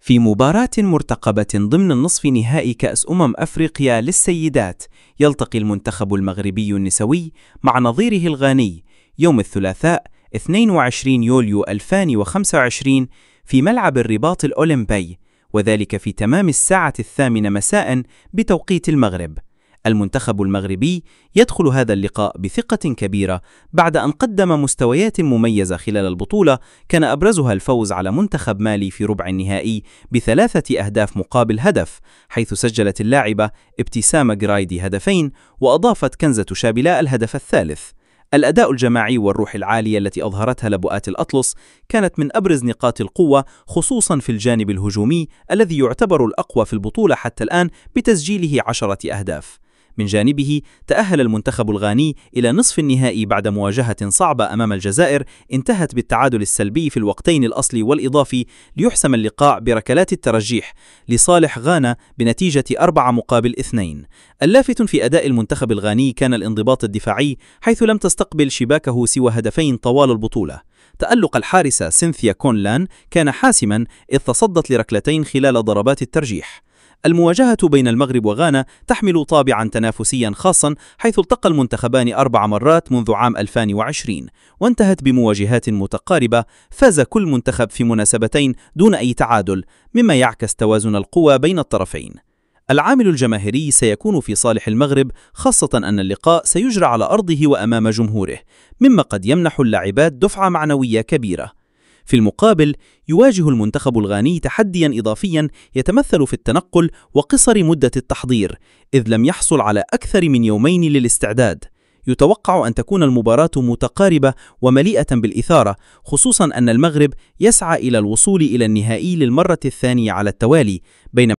في مباراة مرتقبة ضمن النصف نهائي كأس أفريقيا للسيدات، يلتقي المنتخب المغربي النسوي مع نظيره الغاني يوم الثلاثاء 22 يوليو 2025 في ملعب الرباط الأولمبي، وذلك في تمام الساعة 8 مساء بتوقيت المغرب. المنتخب المغربي يدخل هذا اللقاء بثقة كبيرة بعد أن قدم مستويات مميزة خلال البطولة، كان أبرزها الفوز على منتخب مالي في ربع النهائي ب3 أهداف مقابل هدف، حيث سجلت اللاعبة ابتسامة جرايدي هدفين وأضافت كنزة شابلاء الهدف الثالث. الأداء الجماعي والروح العالية التي أظهرتها لبؤات الأطلس كانت من أبرز نقاط القوة، خصوصا في الجانب الهجومي الذي يعتبر الأقوى في البطولة حتى الآن بتسجيله 10 أهداف. من جانبه تأهل المنتخب الغاني إلى نصف النهائي بعد مواجهة صعبة أمام الجزائر انتهت بالتعادل السلبي في الوقتين الأصلي والإضافي، ليحسم اللقاء بركلات الترجيح لصالح غانا بنتيجة 4-2. اللافت في أداء المنتخب الغاني كان الانضباط الدفاعي، حيث لم تستقبل شباكه سوى هدفين طوال البطولة. تألق الحارسة سينثيا كونلان كان حاسما، إذ تصدت لركلتين خلال ضربات الترجيح. المواجهة بين المغرب وغانا تحمل طابعا تنافسيا خاصا، حيث التقى المنتخبان 4 مرات منذ عام 2020 وانتهت بمواجهات متقاربة، فاز كل منتخب في مناسبتين دون أي تعادل، مما يعكس توازن القوى بين الطرفين. العامل الجماهيري سيكون في صالح المغرب، خاصة أن اللقاء سيجرى على أرضه وأمام جمهوره، مما قد يمنح اللاعبات دفعة معنوية كبيرة. في المقابل يواجه المنتخب الغاني تحديا إضافيا يتمثل في التنقل وقصر مدة التحضير، إذ لم يحصل على أكثر من يومين للاستعداد. يتوقع أن تكون المباراة متقاربة ومليئة بالإثارة، خصوصا أن المغرب يسعى إلى الوصول إلى النهائي للمرة الثانية على التوالي، بينما